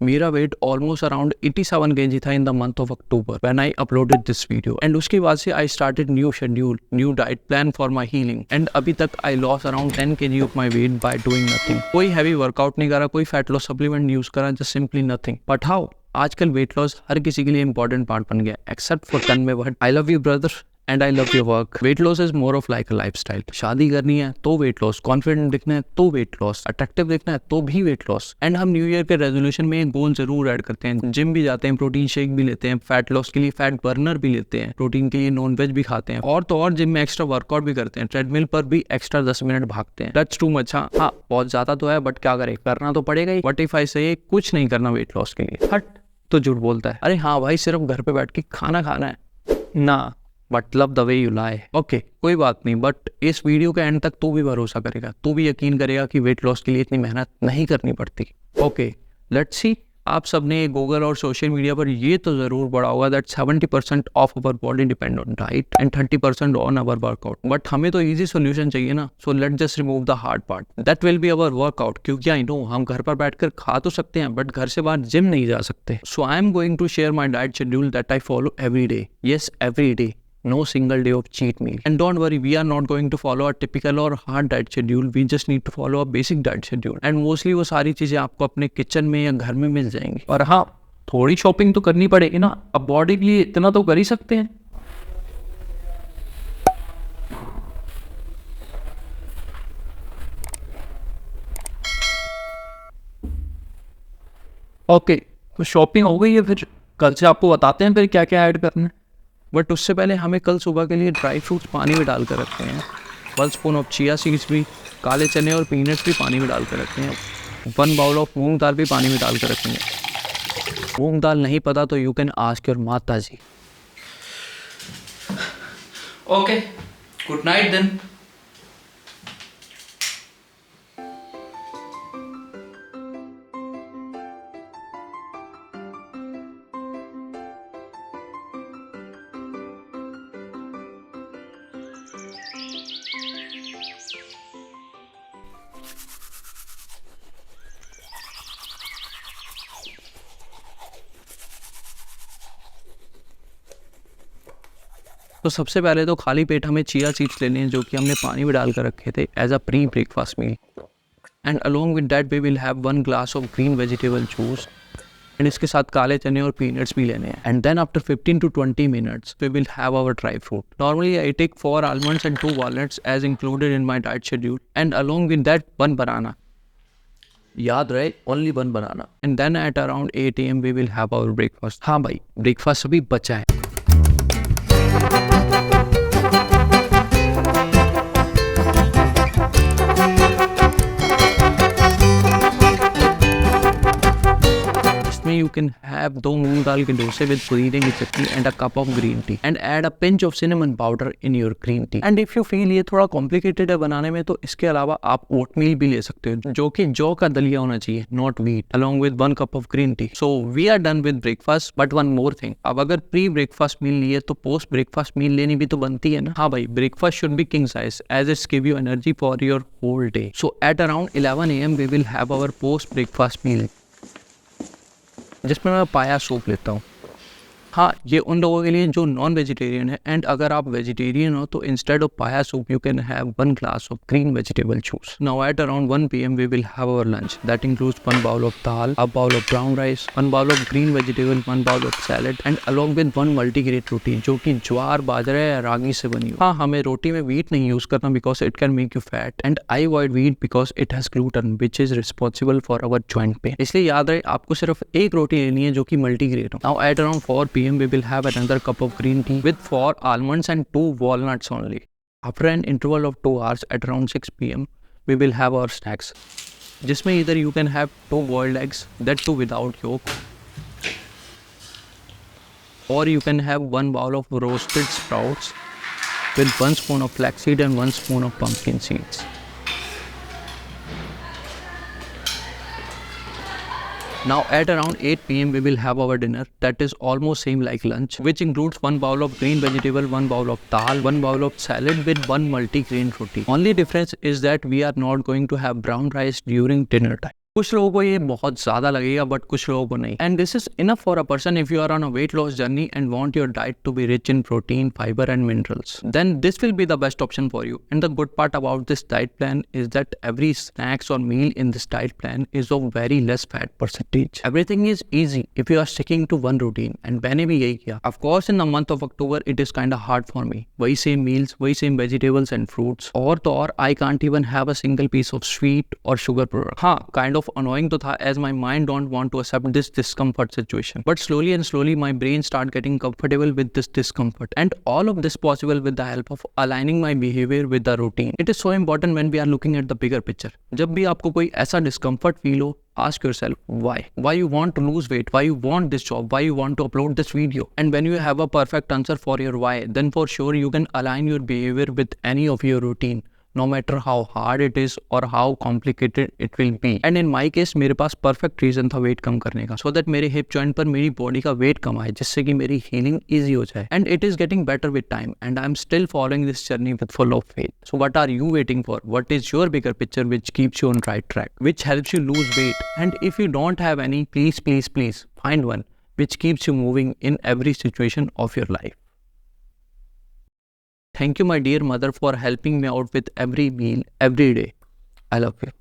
मेरा wait almost around 87 kg था in the month of October when I uploaded this video and उसके बाद से I started new schedule, new diet plan for my healing and अभी तक I loss around 10 kg of my weight by doing nothing. कोई heavy workout नहीं करा, कोई fat loss supplement use करा, just simply nothing. But how आजकल weight loss हर किसी के लिए इंपॉर्टेंट पार्ट बन गया except for Tanmay Bhatt. I love you brother and I love your work. Weight loss is more of like a lifestyle. शादी करनी है तो वेट लॉस, कॉन्फिडेंट दिखना है तो वेट लॉस, अट्रैक्टिव दिखना है तो भी वेट लॉस। एंड हम न्यू ईयर के रेजोल्यूशन में एक गोल जरूर ऐड करते हैं, जिम भी जाते हैं, प्रोटीन शेक भी लेते हैं, फैट लॉस के लिए फैट बर्नर भी लेते हैं, प्रोटीन के लिए नॉन वेज भी खाते हैं और तो और जिम में एक्स्ट्रा वर्कआउट भी करते हैं, ट्रेडमिल पर भी एक्स्ट्रा 10 मिनट भागते हैं। That's too much. हाँ बहुत ज्यादा तो है बट क्या करें, करना तो पड़ेगा ही। व्हाट इफ आई से कुछ नहीं करना वेट लॉस के लिए, हट तो झूठ बोलता है। अरे हाँ भाई सिर्फ घर पे बैठ के खाना खाना है ना, but love the way you lie. Okay कोई बात नहीं, बट इस वीडियो के एंड तक तू भी भरोसा करेगा, तू भी यकीन करेगा कि वेट लॉस के लिए इतनी मेहनत नहीं करनी पड़ती। Okay let's see. आप सबने गूगल और सोशल मीडिया पर ये तो जरूर पढ़ा होगा that 70% of our body depend on diet and 30% on our workout. But हमें तो इजी सोल्यूशन चाहिए ना, so let just remove the hard part, that will be our workout. क्योंकि आई नो हम घर पर बैठकर खा तो सकते हैं बट घर से बाहर जिम नहीं जा सकते। So I am going to share my diet schedule that I follow every day. Yes every day, no single day of cheat meal. And don't worry, we are not going to follow a typical or hard diet schedule. We just need to follow a basic diet schedule. And mostly वो सारी चीजें आपको अपने kitchen में या घर में मिल जाएंगी। और हाँ थोड़ी शॉपिंग तो करनी पड़ेगी ना, अब बॉडी के लिए इतना तो कर ही सकते हैं। ओके तो शॉपिंग हो गई है, फिर कल से आपको बताते हैं फिर क्या क्या ऐड करना है। बट उससे पहले हमें कल सुबह के लिए ड्राई फ्रूट्स पानी में डाल कर रखते हैं। 1 स्पून ऑफ चिया सीड्स भी, काले चने और पीनट्स भी पानी में डाल कर रखते हैं। 1 बाउल ऑफ मूंग दाल भी पानी में डाल कर रखेंगे। मूंग दाल नहीं पता तो you can ask your mata ji. Okay good night then. तो सबसे पहले तो खाली पेट हमें चिया सीड्स लेने हैं जो कि हमने पानी में डाल कर रखे थे as a pre breakfast meal. And along with that we will have 1 glass of green vegetable juice and इसके साथ काले चने और पीनट्स भी लेने हैं। And then after 15 to 20 minutes we will have our dry fruit. Normally I take 4 almonds and 2 walnuts as included in my diet schedule and along with that 1 banana। याद रहे only 1 banana। And then at around 8 AM we will have our breakfast. हाँ भाई breakfast अभी बचा है। You can have 2 मूंग दाल के डोसे with पुदीने की चटनी and a cup of green tea and add a pinch of cinnamon powder in your green tea। And if you feel ये थोड़ा complicated है बनाने में तो इसके अलावा आप oatmeal भी ले सकते हो जो कि जौ का दलिया होना चाहिए, not wheat, along with 1 cup of green tea। So we are done with breakfast, but one more thing। अब अगर pre breakfast meal लिए तो post breakfast meal लेनी भी तो बनती है ना। हाँ भाई breakfast should be king size as it's give you energy for your whole day। So at around 11 AM we will have our post breakfast meal जिसमें मैं पाया सूप लेता हूँ। हाँ ये उन लोगों के लिए जो नॉन वेजिटेरियन है। एंड अगर आप वेजिटेरियन हो तो instead of paya soup you can have 1 glass of green vegetable juice. Now at around 1 PM we will have our lunch that includes 1 bowl of dal, a bowl of brown rice, 1 bowl of green vegetable, 1 bowl of salad and along with 1 multigrain roti जो कि ज्वार, बाजरा या रागी से बनी हो। हाँ हमें रोटी में wheat नहीं यूज करना because it can make you fat and I avoid wheat because it has gluten which is responsible for our joint pain. इसलिए याद रहे आपको सिर्फ एक रोटी लेनी है जो कि मल्टीग्रेन हो। Now at around 4 PM we will have another cup of green tea with 4 almonds and 2 walnuts only. After an interval of 2 hours at around 6 PM we will have our snacks जिसमें either you can have 2 boiled eggs, that too without yolk, or you can have 1 bowl of roasted sprouts with 1 spoon of flaxseed and 1 spoon of pumpkin seeds। Now at around 8 PM we will have our dinner that is almost same like lunch which includes 1 bowl of green vegetable, 1 bowl of dal, 1 bowl of salad with 1 multigrain roti। Only difference is that we are not going to have brown rice during dinner time। कुछ लोगों को ये बहुत ज्यादा लगेगा but कुछ लोगों को नहीं, and this is enough for a person if you are on a weight loss journey and want your diet to be rich in protein, fibre and minerals, then this will be the best option for you. And the good part about this diet plan is that every snacks और meal in this diet plan is of very less fat percentage. Everything is easy if you are sticking to one routine, and मैंने भी यही किया. Of course in the month of October it is kind of hard for me. वही same meals, वही same vegetables and fruits, और तो और I can't even have a single piece of sweet or sugar product. हाँ, kind of annoying तो था as my mind don't want to accept this discomfort situation. But slowly and slowly my brain start getting comfortable with this discomfort, and all of this possible with the help of aligning my behavior with the routine. It is so important when we are looking at the bigger picture. जब भी आपको कोई ऐसा discomfort feel हो, ask yourself why you want to lose weight, why you want this job, why you want to upload this video. And when you have a perfect answer for your why, then for sure you can align your behavior with any of your routine, no matter how hard it is or how complicated it will be. And in my case मेरे पास perfect reason था weight कम करने का, so that मेरे hip joint पर मेरी body का weight कम आए, जिससे कि मेरी healing easy हो जाए. And it is getting better with time, and I am still following this journey with full of faith. So what are you waiting for? What is your bigger picture which keeps you on right track, which helps you lose weight? And if you don't have any, please find one which keeps you moving in every situation of your life. Thank you, my dear mother, for helping me out with every meal, every day. I love you.